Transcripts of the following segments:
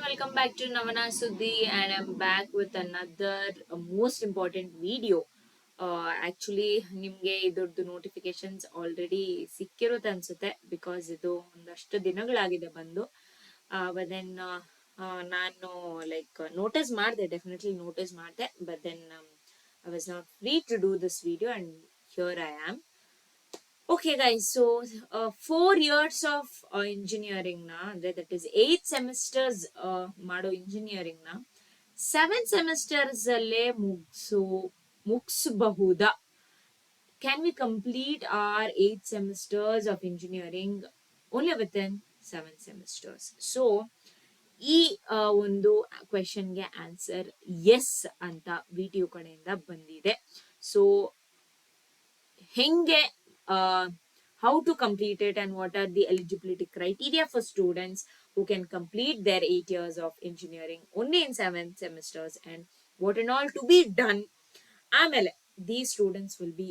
welcome back to Navana Suddhi, and I'm back with another most important video. Actually, ನಿಮಗೆ ಇದ್ರದ್ದು notifications already ಸಿಕ್ಕಿರುತ್ತೆ ಅನ್ಸುತ್ತೆ because ಇದು ಒಂದಷ್ಟು ದಿನಗಳಾಗಿದೆ ಬಂದು. ಬಟ್ ದೆನ್ ನಾನು ಲೈಕ್ ನೋಟಿಸ್ ಮಾಡಿದೆ, ಡೆಫಿನೆಟ್ಲಿ ನೋಟಿಸ್ ಮಾಡಿದೆ, but then I was not free to do this video and here I am. Okay, guys, so 4 years of engineering na, that is 8 semesters mado engineering na, 7 semesters alle mugsbahuda. Can we complete our 8 semesters of engineering only within 7 semesters? So, ಈ ಒಂದು ಕ್ವೆಶನ್ಗೆ answer S ಅಂತ video ಕಡೆಯಿಂದ ಬಂದಿದೆ. So ಹೆಂಗೆ how to complete it and what are the eligibility criteria for students who can complete their 8 years of engineering only in 7 semesters and what and all to be done. Amele, these students will be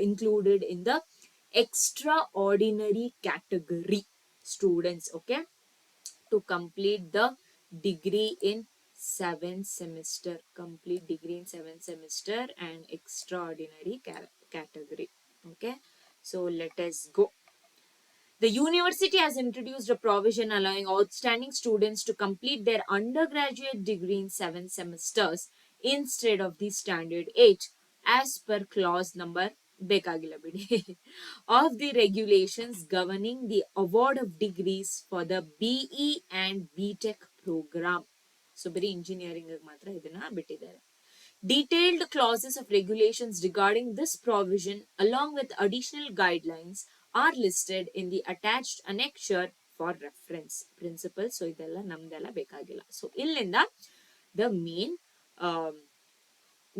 included in the extraordinary category students, okay, to complete the degree in 7 semester, complete degree in 7 semester and extraordinary category. Okay, so let us go. The university has introduced a provision allowing outstanding students to complete their undergraduate degree in 7 semesters instead of the standard 8 as per clause number of the regulations governing the award of degrees for the BE and BTech program. So, very engineering matra idana bittidare. Detailed clauses of regulations regarding this provision along with additional guidelines are listed in the attached annexure for reference. Principles, so idella namdella bekagilla. So illinda the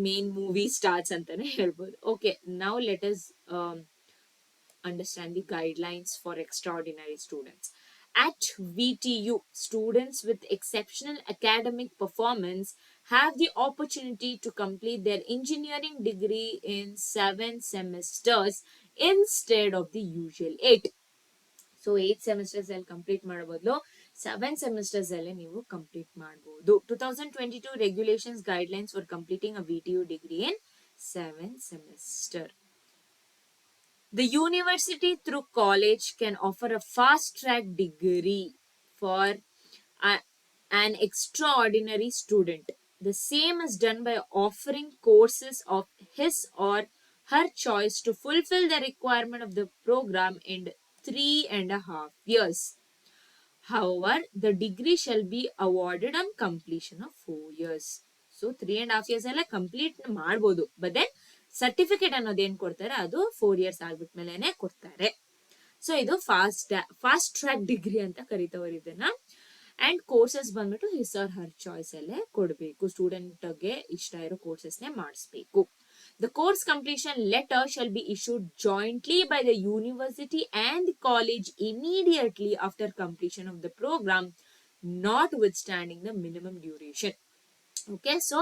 main movie starts antane helbodu. Okay, now let us understand the guidelines for extraordinary students. At VTU, students with exceptional academic performance have the opportunity to complete their engineering degree in 7 semesters instead of the usual 8. So 8 semesters ಅಲ್ಲಿ complete ಮಾಡೋ ಬದಲು 7 semesters ಅಲ್ಲಿ ನೀವು complete ಮಾಡಬಹುದು. 2022 regulations guidelines for completing a VTU degree in 7 semester. The university through college can offer a fast track degree for an extraordinary student. The same is done by offering courses of his or her choice to fulfill the requirement of the program in 3.5 years. However, the degree shall be awarded on completion of 4 years. So 3.5 years ಎಲ್ಲ complete ಮಾಡ್ಬೋದು, but then certificate ಅನ್ನೋದೇನ್ ಕೊಡ್ತಾರೆ ಅದು 4 years ಆಗ್ಬಿಟ್ಮೇಲೆ ಕೊಡ್ತಾರೆ. So ಇದು fast track degree ಅಂತ ಕರಿತವ್ರು ಇದನ್ನ. And courses ಬಂದ್ಬಿಟ್ಟು his or her choice ಅಲ್ಲೇ ಕೊಡಬೇಕು. ಸ್ಟೂಡೆಂಟ್ಗೆ ಇಷ್ಟ ಇರೋ ಕೋರ್ಸಸ್ನೇ ಮಾಡಿಸ್ಬೇಕು. The course completion letter shall be issued jointly by the university and the college immediately after completion of the program, notwithstanding the minimum duration. Okay, so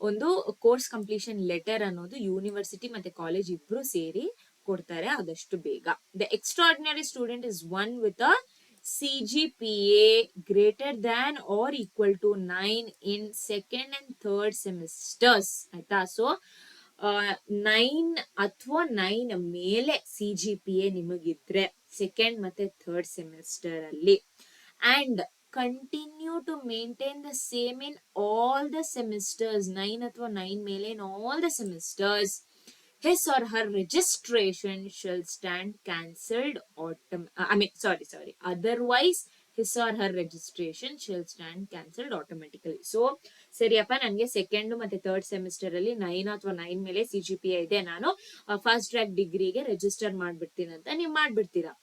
ಒಂದು course completion letter ಅನ್ನೋದು university ಮತ್ತೆ college ಇಬ್ರು ಸೇರಿ ಕೊಡ್ತಾರೆ ಆದಷ್ಟು ಬೇಗ. The extraordinary student is one with a CGPA greater than or equal to 9 in second and third semesters. ಆಯ್ತಾ? So 9 ಅಥವಾ 9 ಮೇಲೆ CGPA ನಿಮಗಿದ್ರೆ ಸೆಕೆಂಡ್ ಮತ್ತೆ ಥರ್ಡ್ ಸೆಮಿಸ್ಟರ್ ಅಲ್ಲಿ, and continue to maintain the same in all the semesters, 9 ಅಥವಾ 9 ಮೇಲೆ in all the semesters, his or her registration shall stand cancelled otherwise his or her registration shall stand cancelled automatically. So ಸರಿಯಪ್ಪ, ನನಗೆ second ಮತ್ತೆ third semester ಅಲ್ಲಿ 9 ಅಥವಾ 9 ಮೇಲೆ CGPA ಇದೆ, ನಾನು ಫಾಸ್ಟ್ ಟ್ರ್ಯಾಕ್ ಡಿಗ್ರಿಗೆ ರಿಜಿಸ್ಟರ್ ಮಾಡ್ಬಿಡ್ತೀನಿ ಅಂತ ನೀವು ಮಾಡ್ಬಿಡ್ತೀರಾ.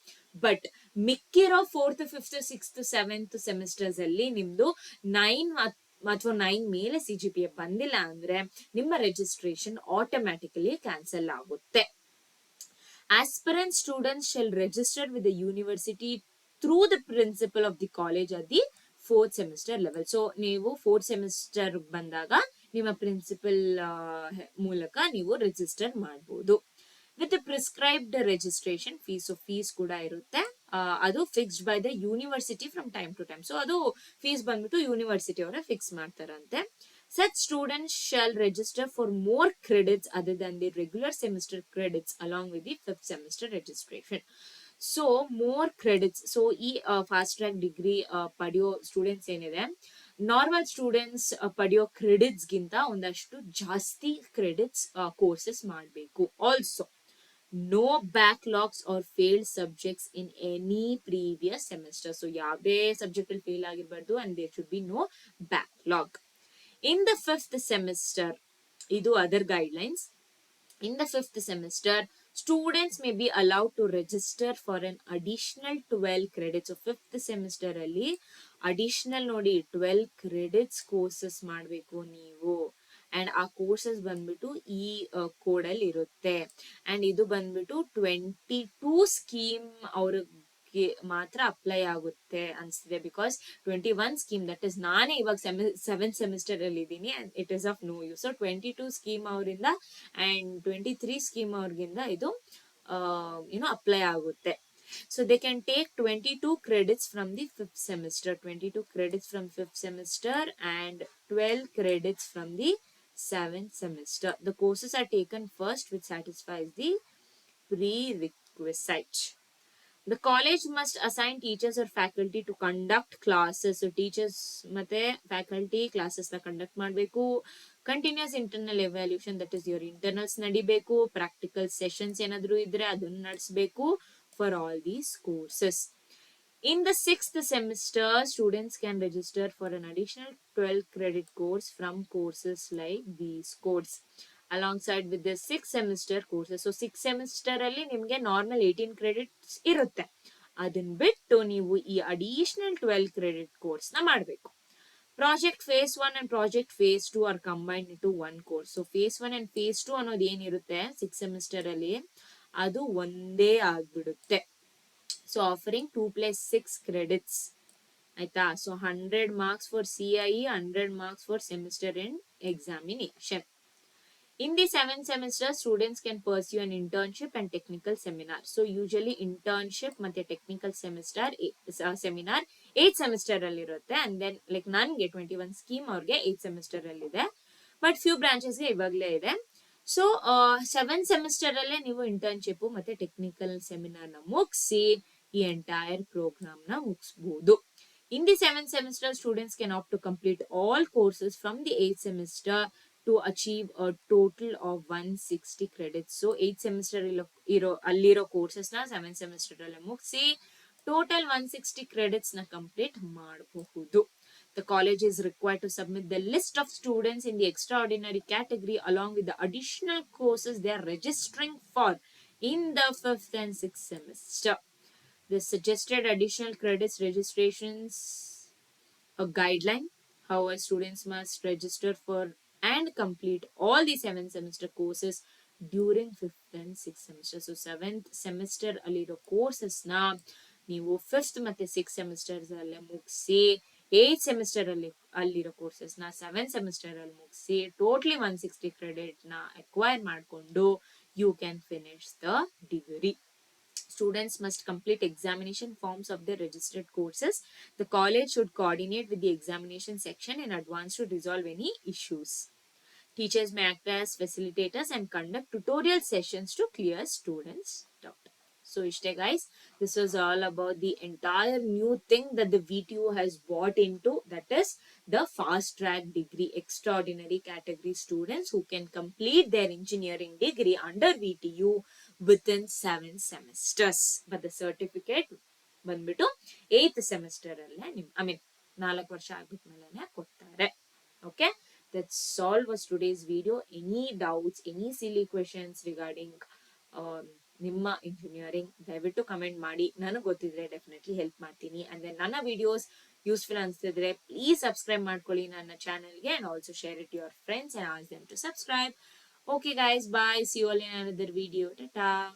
But ಮಿಕ್ಕಿರೋ 4th, 5th, 6th, 7th semesters ಅಲ್ಲಿ ನಿಮ್ದು 9 ಅಥವಾ 9 ಮೇಲೆ CGPA ಬಂದಿಲ್ಲ ಅಂದ್ರೆ ನಿಮ್ಮ ರಿಜಿಸ್ಟ್ರೇಷನ್ ಆಟೋಮ್ಯಾಟಿಕಲಿ ಕ್ಯಾನ್ಸಲ್ ಆಗುತ್ತೆ. Aspirant students shall register with the university through the principal of the college at the 4th semester level. So ನೀವು 4th semester ಬಂದಾಗ ನಿಮ್ಮ ಪ್ರಿನ್ಸಿಪಲ್ ಮೂಲಕ ನೀವು ರಿಜಿಸ್ಟರ್ ಮಾಡಬಹುದು. ವಿತ್ ಪ್ರಿಸ್ಕ್ರೈಬ್ಡ್ ರಿಜಿಸ್ಟ್ರೇಷನ್ ಫೀಸ್ ಕೂಡ ಇರುತ್ತೆ. ಅದು fixed by the university from time to time. So ಅದು ಫೀಸ್ ಬಂದ್ಬಿಟ್ಟು ಯೂನಿವರ್ಸಿಟಿ ಅವರೇ ಫಿಕ್ಸ್ ಮಾಡ್ತಾರಂತೆ. Such students shall register for more credits other than the regular semester credits along with the fifth semester registration. So more credits, so ಈ fast track degree ಪಡೆಯೋ students ಏನಿದೆ, normal students ಪಡೆಯೋ ಕ್ರೆಡಿಟ್ಸ್ಗಿಂತ ಒಂದಷ್ಟು ಜಾಸ್ತಿ credits courses ಮಾಡಬೇಕು. Also no backlogs or failed subjects in any previous semester. So ಯಾವುದೇ subject ಅಲ್ಲಿ ಫೇಲ್ ಆಗಿರಬಾರ್ದು and there should be no backlog. In the fifth semester, idu other guidelines. In the fifth semester, students may be allowed to register for an additional 12 credits. So fifth semester alli additional nodi 12 credits courses ಮಾಡಬೇಕು ನೀವು. And ಆ courses ಬಂದ್ಬಿಟ್ಟು ಈ code ಅಲ್ಲಿ ಇರುತ್ತೆ. And ಇದು ಬಂದ್ಬಿಟ್ಟು 22 scheme ಅವ್ರಿಗೆ ಮಾತ್ರ ಅಪ್ಲೈ ಆಗುತ್ತೆ ಅನ್ಸ್ತಿದೆ. ಬಿಕಾಸ್ 21 ಸ್ಕೀಮ್, ದಟ್ ಇಸ್ ನಾನೇ ಇವಾಗ 7th ಸೆಮಿಸ್ಟರ್ ಅಲ್ಲಿ ಇದ್ದೀನಿ and it is of no use. So 22 scheme ಅವರಿಂದ ಅಂಡ್ 23 ಸ್ಕೀಮ್ ಅವ್ರಿಗಿಂದ ಇದು ಅಪ್ಲೈ ಆಗುತ್ತೆ. So they can take 22 credits from the 5th semester, 22 credits from 5th semester and 12 credits from the 7th semester. The courses are taken first which satisfies the prerequisite. The college must assign teachers or faculty to conduct classes. So teachers ಮತ್ತೆ faculty classes ನ conduct ಮಾಡಬೇಕು. Continuous internal evaluation, that is your internals ನಡಿಬೇಕು. Practical sessions ಏನಾದ್ರು ಇದ್ರೆ ಅದನ್ನ ನಡೆಸಬೇಕು for all these courses. In the 6th semester, students can register for an additional 12 credit course from courses like these codes alongside with the 6th semester courses. So 6th semester ಅಲ್ಲಿ ನಿಮಗೆ normal 18 credits ಇರುತ್ತೆ. ಅದನ್ನ ಬಿಟ್ಟು ನೀವು ಈ additional 12 credit course ನ ಮಾಡಬೇಕು. Project phase 1 and project phase 2 are combined into one course. So phase 1 and phase 2 ಅನ್ನೋದು ಏನಿರುತ್ತೆ 6th ಸೆಮಿಸ್ಟರ್ ಅಲ್ಲಿ ಅದು ಒಂದೇ ಆಗ್ಬಿಡುತ್ತೆ. ಸೊ ಆಫರಿಂಗ್ 2+6 ಕ್ರೆಡಿಟ್ಸ್ ಆಯ್ತಾ. So 100 marks for CIE, 100 marks for semester end examination. In the 7th semester, students can pursue an internship and technical seminar. So usually internship ಮತ್ತೆ technical semester seminar 8th semester ಅಲ್ಲಿ ಇರುತ್ತೆ. And then like ನನಗೆ 21 scheme ಅವ್ರಿಗೆ 8th semester ಅಲ್ಲಿ ಇದೆ, but few ಬ್ರಾಂಚಸ್ಗೆ ಇವಾಗಲೇ ಇದೆ. So 7th semester ಅಲ್ಲೇ ನೀವು ಇಂಟರ್ನ್ಶಿಪ್ ಮತ್ತೆ ಟೆಕ್ನಿಕಲ್ ಸೆಮಿನಾರ್ ನ ಮುಗಿಸಿ ಈ ಎಂಟೈರ್ ಪ್ರೋಗ್ರಾಮ್ ನ ಮುಗಿಸಬಹುದು. In the 7th semester, students can opt to complete all courses from the 8th semester to achieve a total of 160 credits. So 8th semester alliro courses na 7th semester alle mugsi total 160 credits na complete ಮಾಡಬಹುದು. The college is required to submit the list of students in the extraordinary category along with the additional courses they are registering for in the 5th and 6th semester. The suggested additional credits registrations a guideline. However, students must register for and complete all the 7th semester courses during 5th and 6th semester. So 7th semester ಅಲ್ಲಿರೋ courses ನ ನೀವು 5th ಮತ್ತೆ 6th semesters ಅಲ್ಲೇ ಮುಗಿಸಿ 8th semester ಅಲ್ಲಿರೋ courses ನ 7th semester ಅಲ್ಲಿ ಮುಗಿಸಿ totally 160 credit ನ acquire ಮಾಡಿಕೊಂಡು you can finish the degree. Students must complete examination forms of their registered courses. The college should coordinate with the examination section in advance to resolve any issues. Teachers may act as facilitators and conduct tutorial sessions to clear students' doubt. So ishte guys, this was all about the entire new thing that the VTU has bought into, that is the fast track degree extraordinary category students who can complete their engineering degree under VTU within 7 semesters. But the certificate ಬಂದ್ಬಿಟ್ಟು 8th semester ಅಲ್ಲೇ ನಿಮ್ 4 ವರ್ಷ ಆಗ್ಬಿಟ್ಮೇಲೆ ಕೊಡ್ತಾರೆ. Okay, that's all was today's video. Any doubts, any silly questions regarding ನಿಮ್ಮ engineering ದಯವಿಟ್ಟು comment ಮಾಡಿ, ನನಗೆ ಗೊತ್ತಿದ್ರೆ ಡೆಫಿನೆಟ್ಲಿ ಹೆಲ್ಪ್ ಮಾಡ್ತೀನಿ. ಅಂಡ್ ದೆನ್ ನನ್ನ ವಿಡಿಯೋಸ್ ಯೂಸ್ಫುಲ್ ಅನ್ಸ್ತಿದ್ರೆ ಪ್ಲೀಸ್ ಸಬ್ಸ್ಕ್ರೈಬ್ ಮಾಡ್ಕೊಳ್ಳಿ ನನ್ನ ಚಾನಲ್ಗೆ and also share it your friends and ask them to subscribe. Okay guys, bye. See you all in another video. Tata.